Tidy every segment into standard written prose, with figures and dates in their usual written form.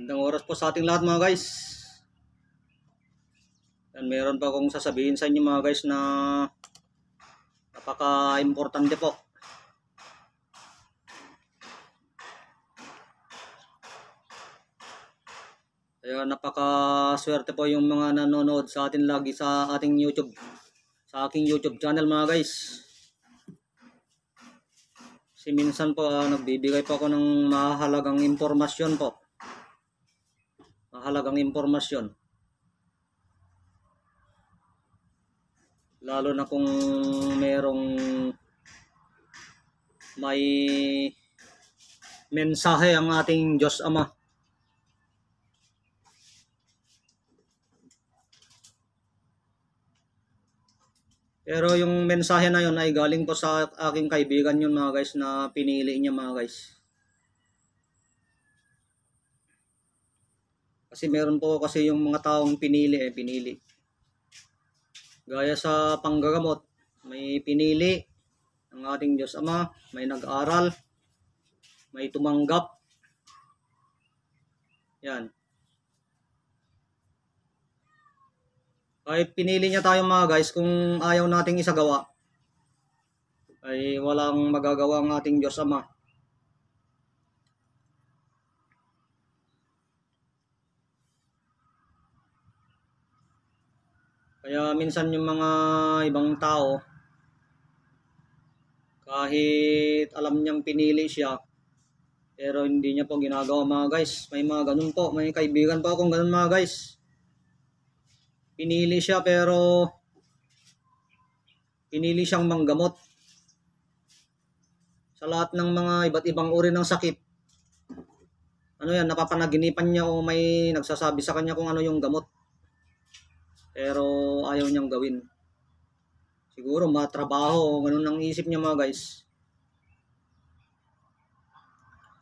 Magandang oras po sa ating lahat mga guys. Yan, meron pa akong sasabihin sa inyo mga guys na napaka-importante po. Kaya napaka-swerte po yung mga nanonood sa atin lagi sa ating YouTube, sa aking YouTube channel mga guys. Kasi minsan po nagbibigay po ako ng mahalagang impormasyon po. Mahalagang impormasyon. Lalo na kung merong may mensahe ang ating Diyos Ama. Pero yung mensahe na yun ay galing po sa aking kaibigan yun mga guys, na pinili niya mga guys. Kasi meron po kasi yung mga taong pinili. Gaya sa panggagamot, may pinili ang ating Diyos Ama, may nag-aral, may tumanggap. Yan. Kahit pinili niya tayo mga guys, kung ayaw nating isagawa, ay walang magagawa ang ating Diyos Ama. Kaya minsan yung mga ibang tao, kahit alam niyang pinili siya, pero hindi niya po ginagawa mga guys. May mga ganun po, may kaibigan po akong ganun mga guys. Pinili siya pero pinili siyang manggamot sa lahat ng mga iba't ibang uri ng sakit. Ano yan, napapanaginipan niya o may nagsasabi sa kanya kung ano yung gamot. Pero ayaw niyang gawin. Siguro matrabaho o ganun ang isip niya mga guys.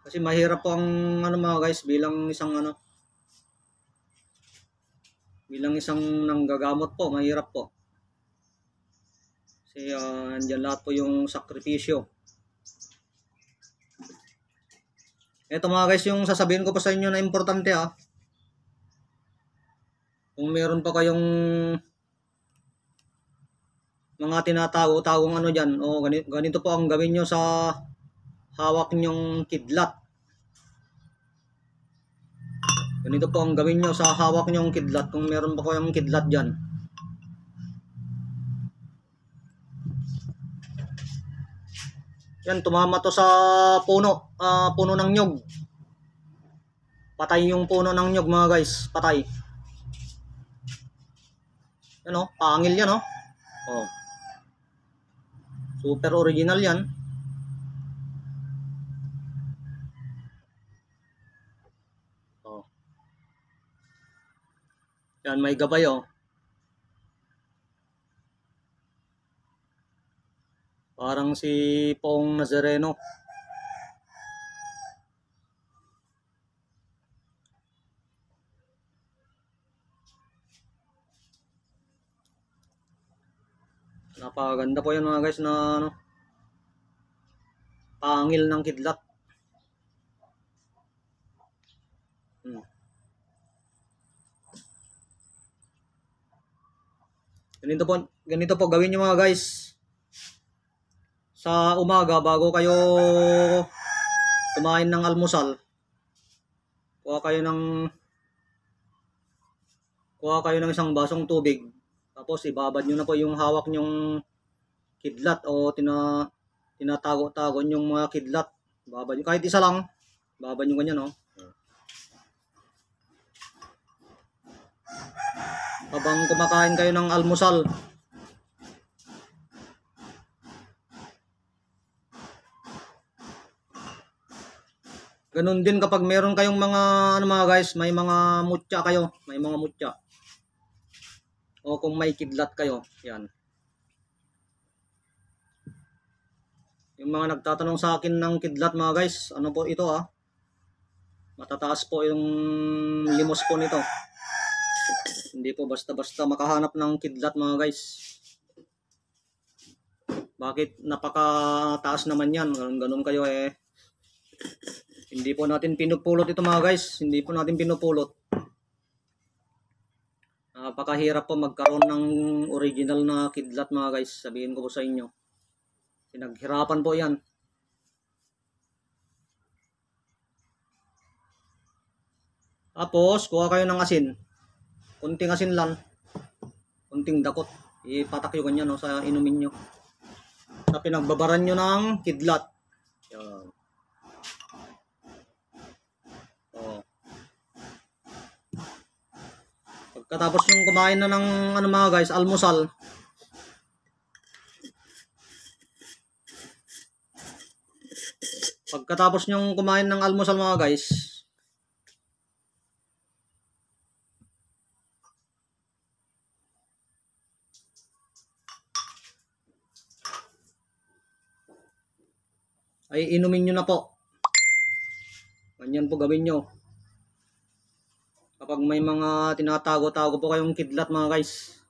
Kasi mahirap po ang mga guys bilang isang nanggagamot po, mahirap po. Kasi andyan lahat po yung sakripisyo. Ito mga guys, yung sasabihin ko pa sa inyo na importante Kung meron pa kayong mga tinatago-tagong dyan, o ganito po ang gawin nyo sa hawak nyong kidlat. Ganito po ang gawin nyo sa hawak nyong kidlat, kung meron pa kayong kidlat dyan. Yan, tumama to sa puno, puno ng nyog. Patay yung puno ng nyog mga guys, patay. Yan pangil yan super original yan. Yan, may gabay Parang si Pong Nazareno. Napakaganda po yan mga guys na pangil ng kidlat. Ganito po gawin nyo mga guys. Sa umaga bago kayo kumain ng almusal, kuha kayo ng isang basong tubig. Tapos ibabad nyo na po yung hawak nyong kidlat o tinatago-tago yung mga kidlat. Babad nyo, kahit isa lang, babad nyo ganyan habang kumakain kayo ng almusal. Ganun din kapag meron kayong mga mga guys, may mga mutya kayo, o kung may kidlat kayo, yan. Yung mga nagtatanong sa akin ng kidlat mga guys, ano po ito matataas po yung limos po nito. Hindi po basta-basta makahanap ng kidlat mga guys. Bakit napakataas naman yan? Ganun kayo Hindi po natin pinupulot ito mga guys. Hindi po natin pinupulot. Napakahirap po magkaroon ng original na kidlat mga guys. Sabihin ko po sa inyo. Pinaghirapan po yan. Tapos, kuha kayo ng asin. Kunting asin lang. Kunting dakot. Ipatak nyo ganyan no, sa inumin nyo. Na pinagbabaran nyo ng kidlat. Yan. Oh. Pagkatapos yung kumain na ng ano mga guys, almusal. Pagkatapos nyong kumain ng almusal mga guys, ay inumin nyo na po. Ganyan po gawin nyo. Kapag may mga tinatago-tago po kayong kidlat mga guys,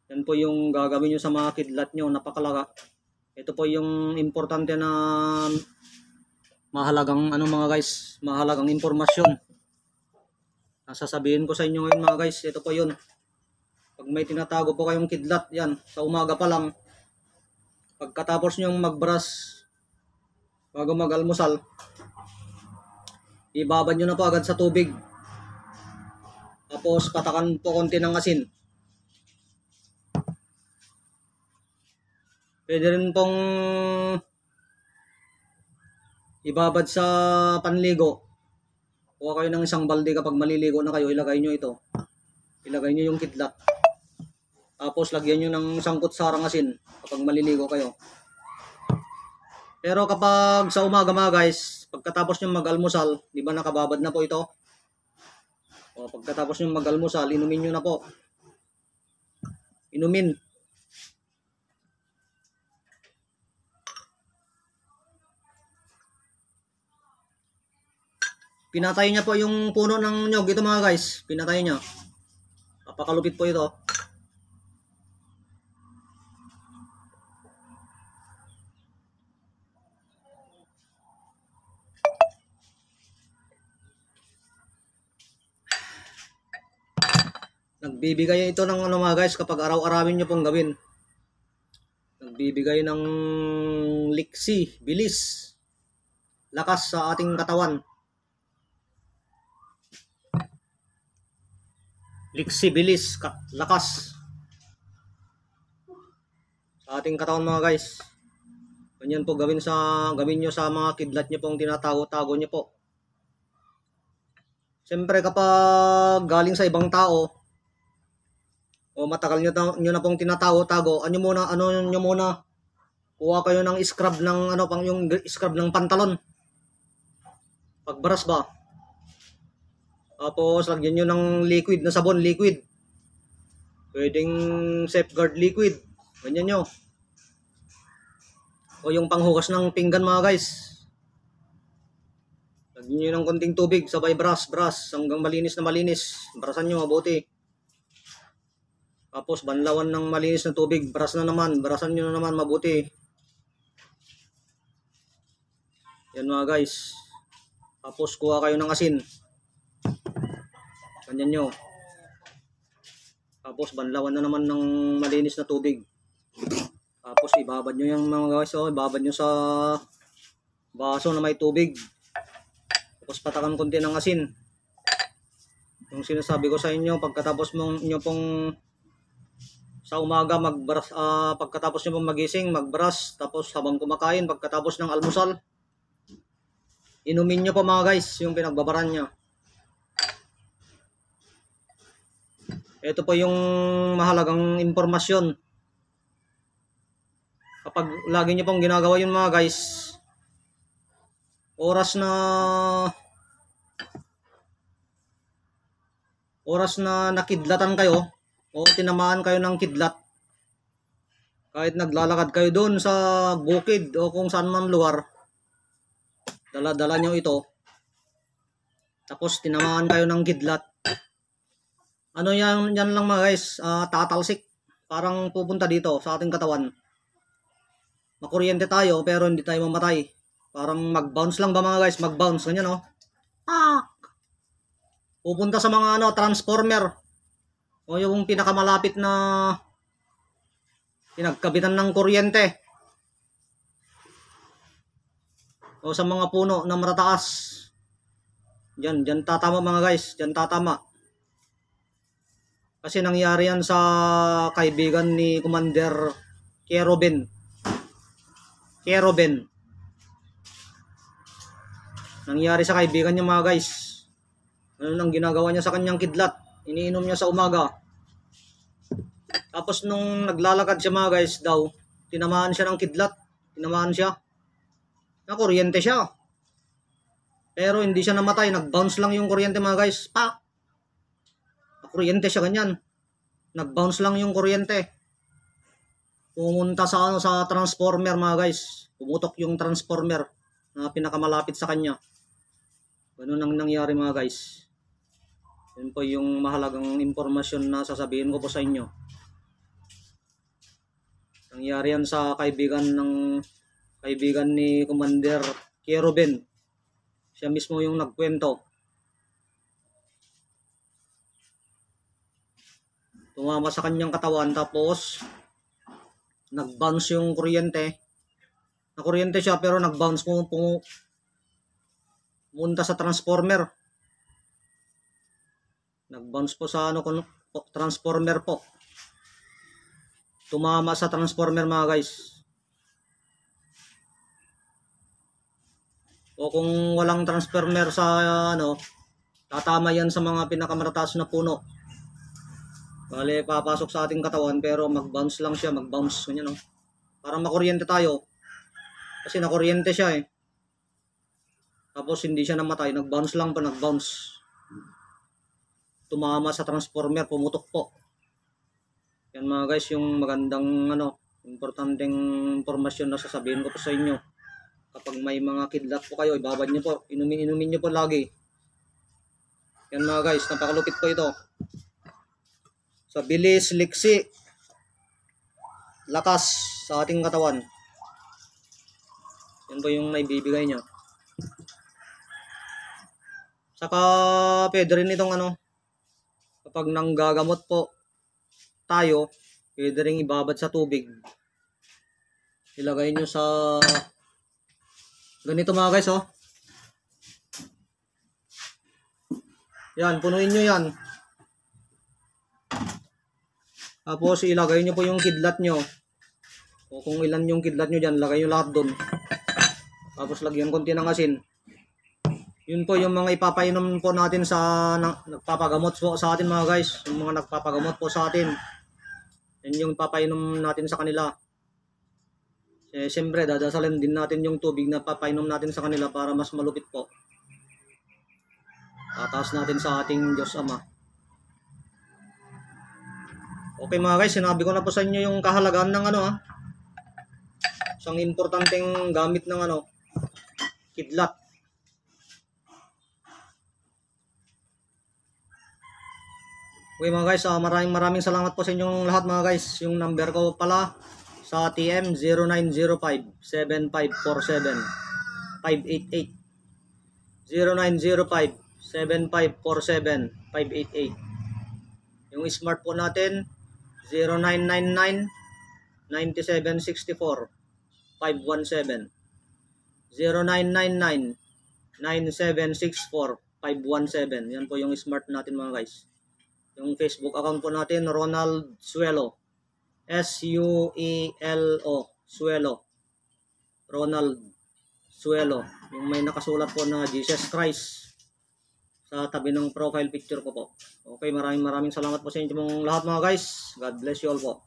yan po yung gagawin nyo sa mga kidlat nyo. Napakalaga. Ito po yung importante na mahalagang ano mga guys, mahalagang impormasyon. Nasasabihin ko sa inyo ngayon mga guys, ito po yun. Pag may tinatago po kayong kidlat, yan, sa umaga pa lang, pagkatapos nyong magbrush, bago mag-almusal, ibabad nyo na po agad sa tubig. Tapos patakan po konti ng asin. Pwede rin pong ibabad sa panligo. Kuha kayo ng isang balde kapag maliligo na kayo, ilagay nyo ito. Ilagay nyo yung kidlat. Tapos lagyan nyo ng sangkot sarang asin kapag maliligo kayo. Pero kapag sa umaga mga guys, pagkatapos nyo mag-almusal, di ba nakababad na po ito? O pagkatapos nyo mag-almusal, inumin nyo na po. Inumin. Pinatay niya po yung puno ng nyog. Ito mga guys, pinatay niya. Napakalupit po ito. Nagbibigay ito ng ano mga guys kapag araw-arawin nyo pong gawin. Nagbibigay ng liksi, bilis, lakas sa ating katawan. Liksi, bilis, lakas sa ating katawan mga guys. Ganyan po gawin nyo sa mga kidlat nyo pong tinatago-tago nyo po. Siyempre kapag galing sa ibang tao, o matagal nyo na pong tinatago-tago, ano nyo muna, kuha kayo ng scrub ng yung scrub ng pantalon. Pagbaras ba? Tapos lagyan nyo ng liquid na sabon, liquid. Pwedeng safeguard liquid. Ganyan nyo. O yung panghugas ng pinggan mga guys. Lagyan nyo ng konting tubig, sabay brush hanggang malinis na malinis. Brasan nyo mabuti. Tapos banlawan ng malinis na tubig, brasan nyo na naman mabuti. Yan mga guys. Tapos kuha kayo ng asin. Ganyan nyo. Tapos banlawan na naman ng malinis na tubig. Tapos ibabad nyo yung mga guys, ibabad nyo sa baso na may tubig. Tapos patakan konti ng asin. Yung sinasabi ko sa inyo, pagkatapos nyo pong sa umaga magbrush, pagkatapos nyo pong magising, magbrush, tapos habang kumakain, pagkatapos ng almusal, inumin nyo po mga guys, yung pinagbabaran nyo. Ito po yung mahalagang impormasyon. Kapag lagi nyo pong ginagawa yun mga guys, oras na nakidlatan kayo, o tinamaan kayo ng kidlat, kahit naglalakad kayo doon sa bukid o kung saan man lugar, dala-dala nyo ito, tapos tinamaan kayo ng kidlat, ano yan lang mga guys, tatalsik, parang pupunta dito sa ating katawan. Makuryente tayo pero hindi tayo mamatay Parang mag-bounce lang ba mga guys? Mag-bounce. Ganyan oh. Pupunta sa mga transformer. O yung pinakamalapit na pinagkabitan ng kuryente. O sa mga puno na matataas. Diyan tatama mga guys. Diyan tatama. Kasi nangyari yan sa kaibigan ni Commander Keroben. Nangyari sa kaibigan niya mga guys. Ano nang ginagawa niya sa kanyang kidlat? Iniinom niya sa umaga. Tapos nung naglalakad siya mga guys daw, tinamaan siya ng kidlat. Tinamaan siya. Nakuryente siya. Pero hindi siya namatay. Nag-bounce lang yung kuryente mga guys. Kuryente siya ganyan. Nag-bounce lang yung kuryente. Pumunta sa sa transformer mga guys. Pumutok yung transformer na pinakamalapit sa kanya. Ganun ang nangyari mga guys. Yun po yung mahalagang impormasyon na sasabihin ko po sa inyo. Nangyari yan sa kaibigan ni Commander Keroben. Siya mismo yung nagkwento. Tumama sa kanyang katawan tapos nag-bounce yung kuryente. Nakuryente siya pero nag-bounce pumunta sa transformer. Nag-bounce po sa transformer po. Tumama sa transformer mga guys. O kung walang transformer sa tatama yan sa mga pinakamatataas na puno. Bale, papasok sa ating katawan pero mag-bounce lang siya, mag-bounce. Ganyan, no? Parang makuryente tayo. Kasi nakuryente siya eh. Tapos hindi siya namatay, nag-bounce lang pa, nag-bounce. Tumama sa transformer, pumutok po. Yan mga guys, yung magandang importanteng impormasyon na sasabihin ko po sa inyo. Kapag may mga kidlat po kayo, ibabad nyo po, inumin nyo po lagi. Yan mga guys, napakalupit po ito. Sa bilis, liksi, lakas sa ating katawan. Yan po yung naibibigay niya. Saka pwede rin itong kapag nanggagamot po tayo, pwede rin ibabad sa tubig. Ilagay nyo sa ganito mga guys oh. Yan, punuin nyo yan. Tapos ilagay nyo po yung kidlat nyo. O kung ilan yung kidlat nyo dyan, lagay nyo lahat doon. Tapos lagyan konti ng asin. Yun po yung mga ipapainom po natin sa nagpapagamot po sa atin mga guys. Yung mga nagpapagamot po sa atin. Yan yung papainom natin sa kanila. Siyempre, dadasalin din natin yung tubig na papainom natin sa kanila para mas malupit po. Tataas natin sa ating Diyos Ama. Okay mga guys, sinabi ko na po sa inyo yung kahalagaan ng isang importanteng gamit ng kidlat. Okay mga guys, maraming salamat po sa inyong lahat mga guys. Yung number ko pala sa TM 0905-7547-588 0905-7547-588. Yung smart po natin 0999-9764-517 0999-9764-517. Yan po yung smart natin mga guys. Yung Facebook account po natin, Ronald Suelo. S-U-E-L-O. Suelo. Ronald Suelo. Yung may nakasulat po na Jesus Christ sa tabi ng profile picture ko po. Okay, maraming salamat po sa inyong lahat mga guys. God bless you all po.